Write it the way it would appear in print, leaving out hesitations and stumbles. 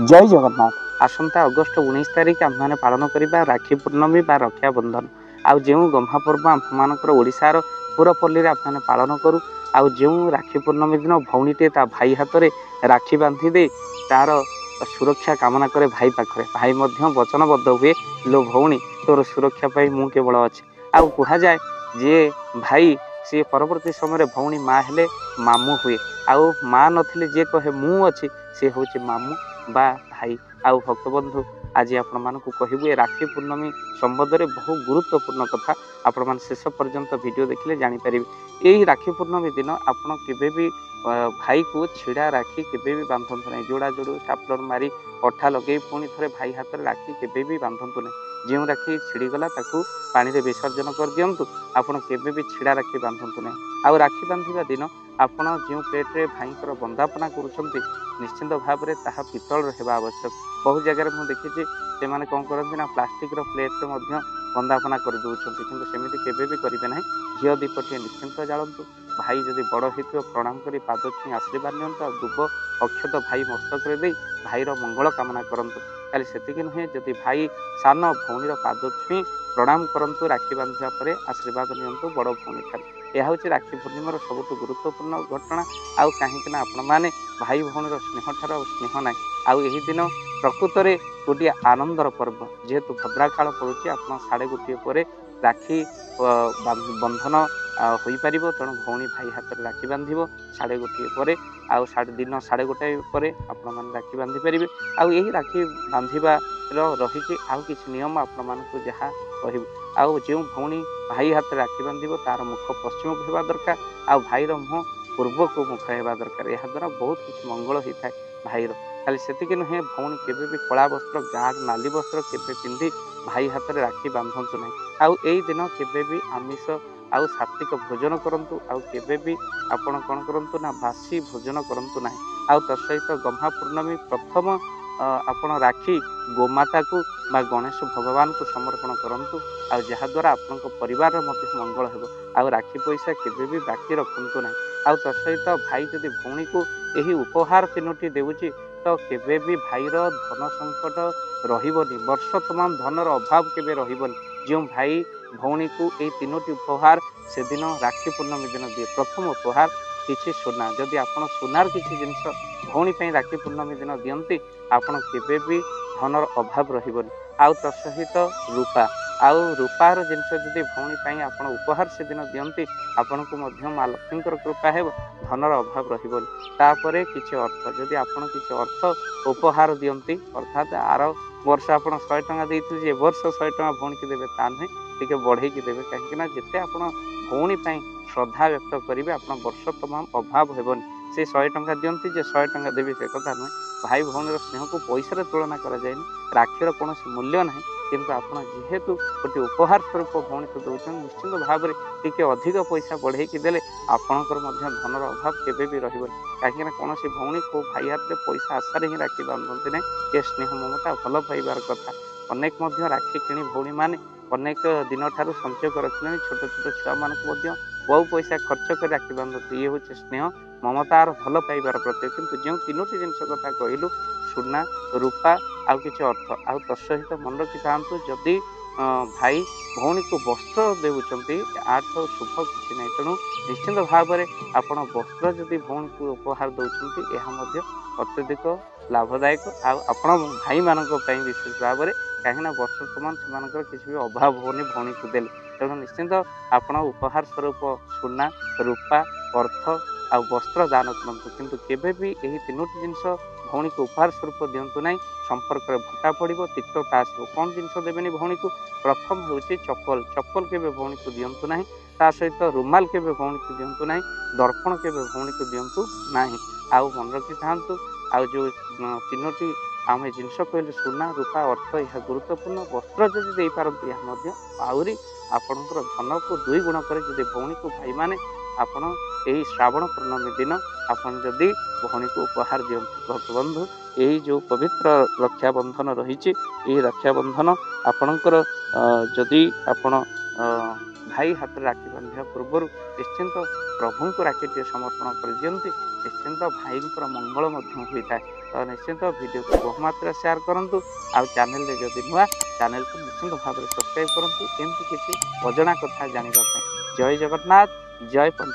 जय जगन्नाथ। आसंता अगस्ट 19 तारिख आम पालन करवा राखी पूर्णमी बा रक्षाबंधन। आउ जो गम्हा पर्व आमर ओडार पुरपल्ली आम पालन करूँ। आउ जो राखी पूर्णमी दिन भौणीटे ता भाई हाथ में राखी बांधी दे तार सुरक्षा कामना करे भाई पाखे। भाई वचनबद्ध हुए लो भौणी तोर सुरक्षा पाई मु केवल अच्छे। आउ कह जाए जे भाई सी परवर्ती समय भौणी माँ हेले मामू हुए। आउ माँ नथिले जे कहे मु अच्छी सी हूँ मामू बा भाई। आउ भक्तबंधु आज आपण मानक कहबू राखी पूर्णमी संबंध में बहु गुरुत्वपूर्ण कथा आपण मान शेष पर्यंत वीडियो देखिले जानीपर। यही राखी पूर्णमी दिन आपण केबे भाई को छिड़ा राखी केबे भी बांधतु ना। जोड़ा जोड़ स्टापलर मारी अठा लगे पुणी थे भाई हाथ में राखी केबे भी बांधतु ना। जो राखी छिड़गला ताकू पानी रे विसर्जन कर दिंतु। आपड़ केबे भी छिड़ा राखी बांधतु ना। आउ राखी बांधा दिन आपड़ जो प्लेट्रे भाई बंदापना करुँच निश्चिंत भाव में ताहा पितल रहा आवश्यक। बहुत जगह मुझे देखी से कौन करती ना प्लास्टिक प्लेट्रे बंदापना कर दूसरी कि सेमती केवे भी करेंगे ना। घी दीपटे निश्चिंत जालतु। भाई जदि बड़ हो प्रणाम कर पाद छुई आशीर्वाद नियंतु। दुब अक्षत भाई मस्तक दे भाईर मंगल कामना करूँ। खाली से नुहे जदि भाई सान भौणीर पाद छुई प्रणाम करूँ राखी बांधा पर आशीर्वाद नियंतु बड़ भौणी ठार। यह हूँ राखी पूर्णिमार सबुठ गुरुत्वपूर्ण घटना। आउ कहीं आपण मैंने भाई भौणीर स्नेह ठार स्नेह ना। आउ यही दिन प्रकृत में गोटे आनंदर पर्व जेहेतु भद्रा काल पड़ुची आप 1:30 राखी बंधन हो पार। तेणु भौणी भाई हाथ में राखी बांध 1:30 आउ दिन 1:30 आपण मैंने राखी बांधि पारे। आउ यही राखी बांधार रही आउ किसी नियम आपण मानक जहाँ कहूँ। आउ जो भौणी भाई हाथ में राखी बांध तार मुख पश्चिम को होगा दरकार। आउ भाईर मुह पूर्व को मुख होगा दरकार। यह द्वारा बहुत किसी मंगल होता है भाईर। खाली से नुहे भौणी केवे भी कला वस्त्र गाढ़ नाली वस्त्र केवे पिंधि भाई हाथ में राखी बांधतु ना। आउ यही दिन केवे भी आमिष आउ सात्विक भोजन करंतु। आउ केवे भी आपण कौन करंतु ना बासी भोजन करंतु ना। आउ तत्सहित गम्हा पूर्णमी प्रथम आपण राखी गोमाता को बा गणेश भगवान को समर्पण करंतु। आउ जहाद्वारा आपण परिवार मंगल हो। आउ राखी पैसा केवे भी बाकी रखंतु ना। आउ तत्सहित भाई जदि भौणी को यही उपहार 3टी देउची तो केवे भी भाईर धन संकट रहिबनी। वर्ष तमाम धनर अभाव केवे रहिबनी। जो भाई भौणी को यही 3टी उपहार से दिन राखी पूर्णमी दिन दिए। प्रथम उपहार किसी सुना। जदि आपण सुनार किसी जिनस भौणी पे राखी पूर्णमी दिन दियंती आपण केवे भी धनर अभाव रहिबनी। आउ तत्सहित रूपा आउ रूपार जिनस जदि भौणी पे आपण उपहार से दिन दियंती आपण को माँ लक्ष्मी कृपा है धनर अभाव रहिबनी। तापर किसी अर्थ जदि आपण किसी अर्थ उपहार दियंती अर्थात आर वर्ष आप 100 टଙ୍କା देते वर्ष 100 टଙ୍କା भौणी की देवे ता नुहे टे बढ़े देवे। कहीं जिते आप भौणी श्रद्धा व्यक्त करेंगे आप वर्ष तमाम अभाव हेबनी। से 100 टଙ୍କା दियंती जे 100 टଙ୍କା देवी से कथा नुहे। भाई भौणीर स्नेह को पैसा तुलना कराए राखीर कौन मूल्य ना। किंतु आपड़ जेहेतु गोटे उपहार स्वरूप भौणी को दौरान निश्चिंत भाव में टी अधिक पैसा बढ़े देले आपणकर धनर अभाव केवे भी रही। कहीं कौन भौणी को भाई हाथ में पैसा आशार ही राखी बांधती ना। ये स्नेह ममता भल पाइबार कथा। अनेक राखी किणी भौणी मैंने अनेक दिन ठार संचय कर रखिले। छोट छोट छुआ मान बहु पैसा खर्च कर राखी बांधती। ये हूँ स्नेह ममतार भल पाइबार प्रत्यय। किंतु जो 3टी जिनस कथा कहलु सुना रूपा आउ किसी अर्थ आउ तत्सहित मन रखि था जदि भाई भौणी को वस्त्र देउछंती आठ शुभ किसी ना। तेणु निश्चिंत भाव में आपण वस्त्र जदि भौणी को उपहार दौरान यह अत्यधिक लाभदायक। आपण भाई मानक विशेष भाव में कहीं वर्तमान से किसी भी अभाव होनी भौणी को देले। तेणु निश्चिंत आपण उपहार स्वरूप सुना रूपा अर्थ आ वस्त्र दान करूँ। किंतु केवे भी यही 3टी जिनस भौणी को उपहार स्वरूप दिंतु ना। संपर्क में भट्टा पड़ो तिक्तता आसो। कौन जिनस देवेनि भौणी को प्रथम हूँ चप्पल। चप्पल के भौणी को दिंतु ना। ता सहित रुमाल के भौणी को दिंतु ना। दर्पण के भौणी को दिंतु ना। आउ मन रखि था आउ जो 3टी आम जिनस कहले सुना रूपा अर्थ यह गुरुत्वपूर्ण। वस्त्र जदि दे पारती आहरी आपणकर धन को 2 गुण कर भौणी को भाई माने आपण यही श्रावण पूर्णमी दिन आपन जदि भौणी को उपहार दियंतु। भक्तबंधु यही जो पवित्र रक्षाबंधन रही रक्षाबंधन आपणकर जदि आपण भाई हाथ राखी बांधा पूर्व निश्चिंत प्रभु को राखी समर्पण कर दियंती। निश्चिंत भाई मंगल होता है। तो निश्चिंत वीडियो को बहुमात्रा शेयर करूँ आउ चैनल रे जदि नुआ चैनल को निश्चिंत भाव में सब्सक्राइब करूँ एमती किसी अजଣା कथा जानापी। जय जगन्नाथ जय पंत।